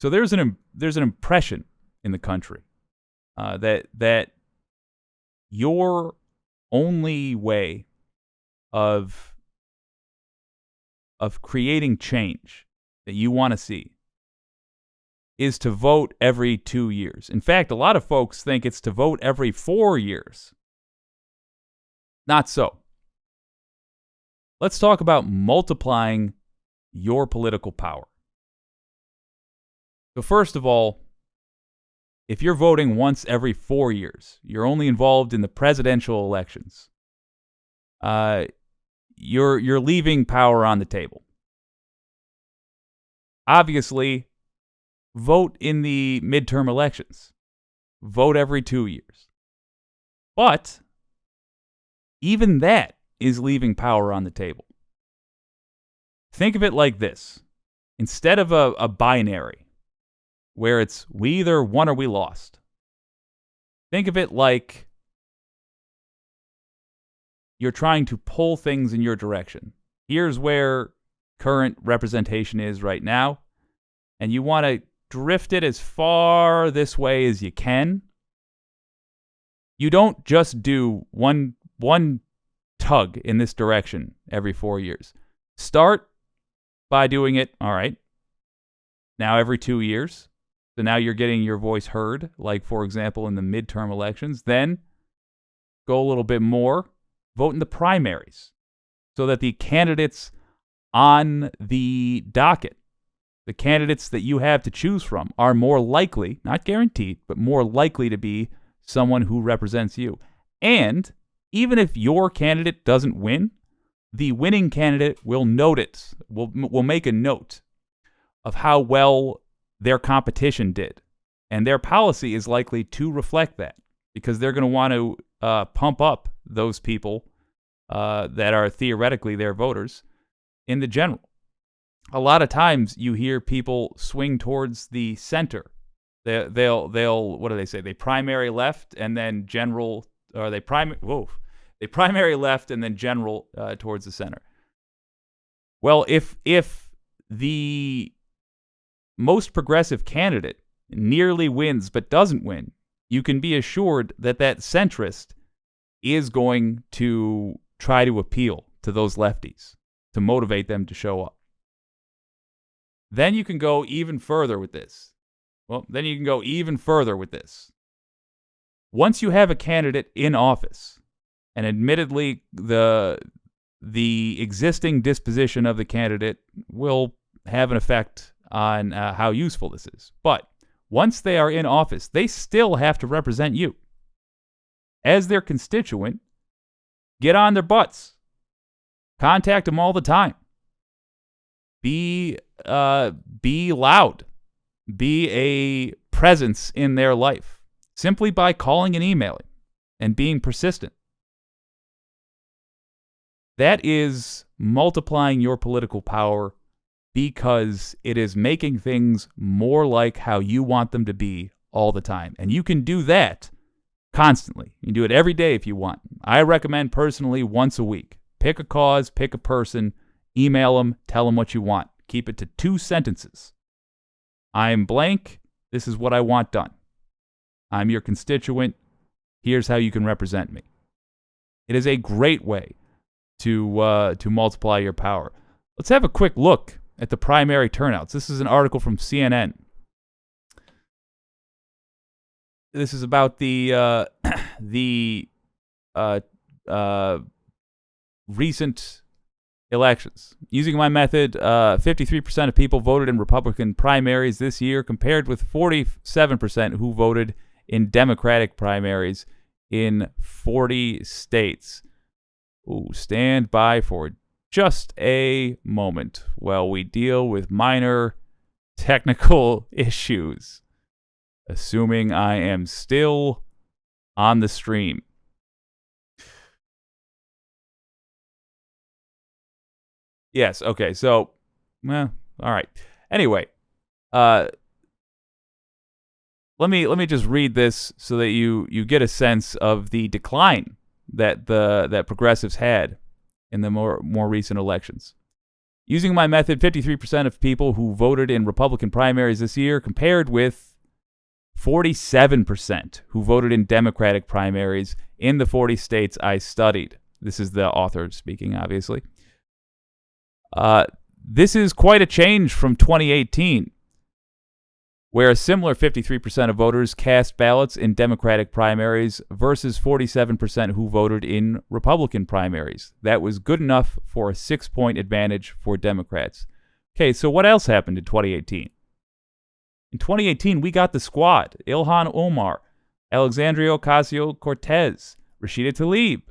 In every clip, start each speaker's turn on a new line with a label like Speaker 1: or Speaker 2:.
Speaker 1: So there's an impression in the country that your only way of creating change that you want to see is to vote every 2 years. In fact, a lot of folks think it's to vote every 4 years. Not so. Let's talk about multiplying your political power. So first of all, if you're voting once every 4 years, you're only involved in the presidential elections. You're leaving power on the table. Obviously, vote in the midterm elections. Vote every 2 years. But even that is leaving power on the table. Think of it like this. Instead of a binary, where it's we either won or we lost, think of it like you're trying to pull things in your direction. Here's where current representation is right now, and you want to drift it as far this way as you can. You don't just do one tug in this direction every 4 years. Start by doing it, all right, now every 2 years. So now you're getting your voice heard, like, for example, in the midterm elections. Then go a little bit more. Vote in the primaries so that the candidates on the docket, the candidates that you have to choose from, are more likely, not guaranteed, but more likely to be someone who represents you. And even if your candidate doesn't win, the winning candidate will notice, will make a note of how well their competition did. And their policy is likely to reflect that, because they're going to want to pump up those people that are theoretically their voters in the general. A lot of times you hear people swing towards the center. They'll what do they say? They primary left and then general, or they primary left and then general towards the center. Well, if the most progressive candidate nearly wins but doesn't win, you can be assured that that centrist is going to try to appeal to those lefties to motivate them to show up. Then you can go even further with this. Once you have a candidate in office, and admittedly the existing disposition of the candidate will have an effect on how useful this is. But once they are in office, they still have to represent you. As their constituent, get on their butts. Contact them all the time. Be loud. Be a presence in their life, simply by calling and emailing and being persistent. That is multiplying your political power, because it is making things more like how you want them to be all the time. And you can do that constantly. You can do it every day if you want. I recommend personally once a week. Pick a cause, pick a person, email them, tell them what you want. Keep it to 2 sentences. I'm blank. This is what I want done. I'm your constituent. Here's how you can represent me. It is a great way to multiply your power. Let's have a quick look at the primary turnouts. This is an article from CNN. This is about the recent elections. Using my method, 53% of people voted in Republican primaries this year, compared with 47% who voted in Democratic primaries in 40 states. Ooh, stand by for just a moment while we deal with minor technical issues. Assuming I am still on the stream. Yes, okay, so, all right. Anyway, let me just read this so that you get a sense of the decline that progressives had in the more recent elections. Using my method, 53% of people who voted in Republican primaries this year compared with 47% who voted in Democratic primaries in the 40 states I studied. This is the author speaking, obviously. This is quite a change from 2018, where a similar 53% of voters cast ballots in Democratic primaries versus 47% who voted in Republican primaries. That was good enough for a 6-point advantage for Democrats. Okay, so what else happened in 2018? In 2018, we got the squad: Ilhan Omar, Alexandria Ocasio-Cortez, Rashida Tlaib.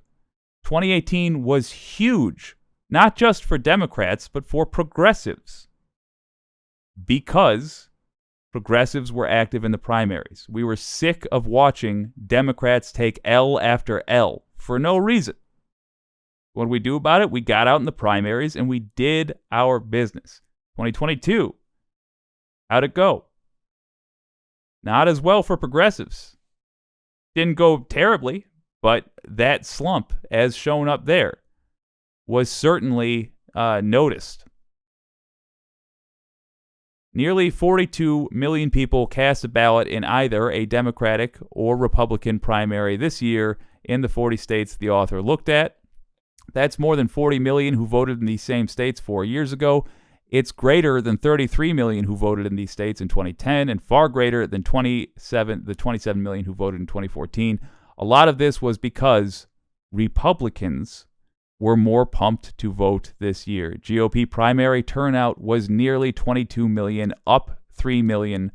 Speaker 1: 2018 was huge, not just for Democrats, but for progressives, because progressives were active in the primaries. We were sick of watching Democrats take L after L for no reason. What did we do about it? We got out in the primaries and we did our business. 2022, how'd it go? Not as well for progressives. Didn't go terribly, but that slump, as shown up there, was certainly noticed. Nearly 42 million people cast a ballot in either a Democratic or Republican primary this year in the 40 states the author looked at. That's more than 40 million who voted in these same states 4 years ago. It's greater than 33 million who voted in these states in 2010, and far greater than the 27 million who voted in 2014. A lot of this was because Republicans were more pumped to vote this year. GOP primary turnout was nearly 22 million, up 3 million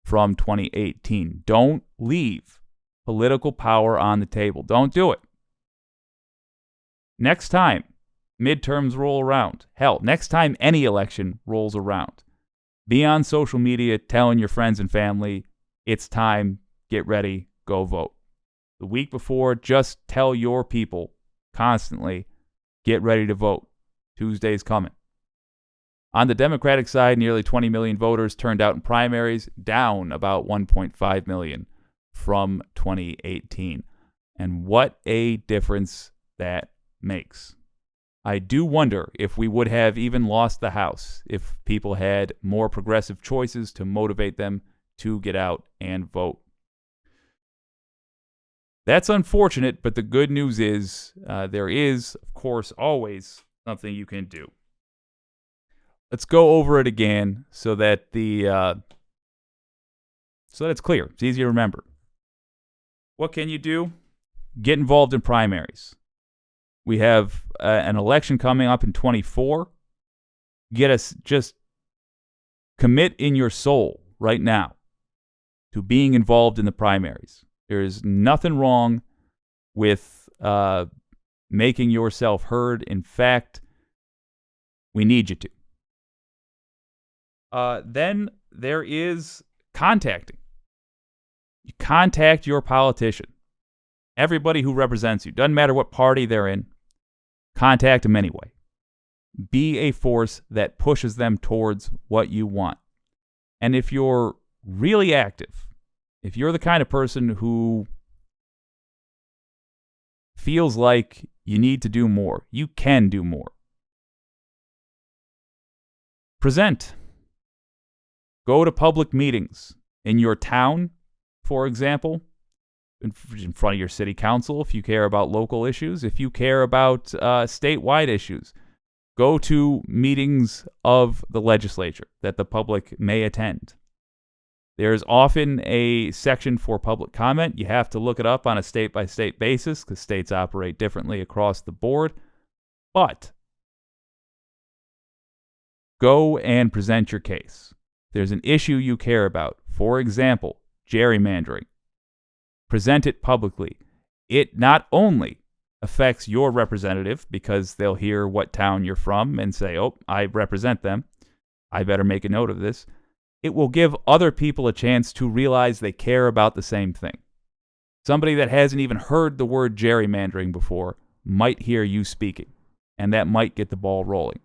Speaker 1: from 2018. Don't leave political power on the table. Don't do it. Next time midterms roll around, hell, next time any election rolls around, be on social media telling your friends and family, it's time, get ready, go vote. The week before, just tell your people constantly, get ready to vote. Tuesday's coming. On the Democratic side, nearly 20 million voters turned out in primaries, down about 1.5 million from 2018. And what a difference that makes. I do wonder if we would have even lost the House if people had more progressive choices to motivate them to get out and vote. That's unfortunate, but the good news is there is, of course, always something you can do. Let's go over it again so that it's clear. It's easy to remember. What can you do? Get involved in primaries. We have an election coming up in 24. Just commit in your soul right now to being involved in the primaries. There is nothing wrong with making yourself heard. In fact, we need you to. Then there is contacting. You contact your politician. Everybody who represents you. Doesn't matter what party they're in. Contact them anyway. Be a force that pushes them towards what you want. And if you're really active, if you're the kind of person who feels like you need to do more, you can do more. Present. Go to public meetings in your town, for example, in front of your city council if you care about local issues. If you care about statewide issues, go to meetings of the legislature that the public may attend. There's often a section for public comment. You have to look it up on a state-by-state basis because states operate differently across the board. But go and present your case. There's an issue you care about. For example, gerrymandering. Present it publicly. It not only affects your representative because they'll hear what town you're from and say, oh, I represent them. I better make a note of this. It will give other people a chance to realize they care about the same thing. Somebody that hasn't even heard the word gerrymandering before might hear you speaking, and that might get the ball rolling.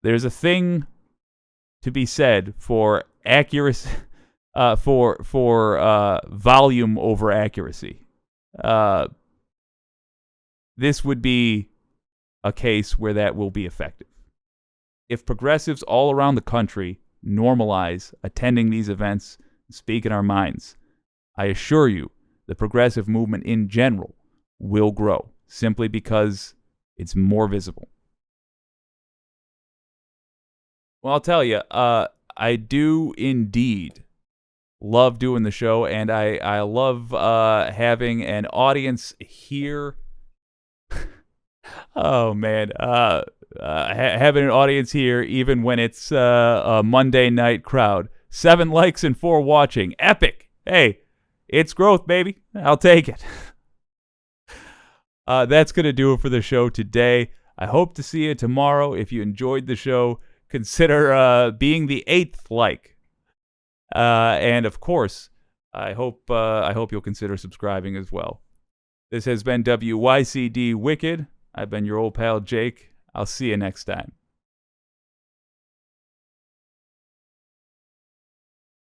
Speaker 1: There's a thing to be said for accuracy, for volume over accuracy. This would be a case where that will be effective. If progressives all around the country normalize attending these events and speak in our minds, I assure you the progressive movement in general will grow simply because it's more visible. Well, I'll tell you, I do indeed love doing the show, and I love having an audience here. Oh, man. Having an audience here, even when it's a Monday night crowd. 7 likes and 4 watching. Epic. Hey, it's growth, baby. I'll take it. That's going to do it for the show today. I hope to see you tomorrow. If you enjoyed the show, consider being the 8th like. And of course, I hope you'll consider subscribing as well. This has been WYCD Wicked. I've been your old pal Jake. I'll see you next time.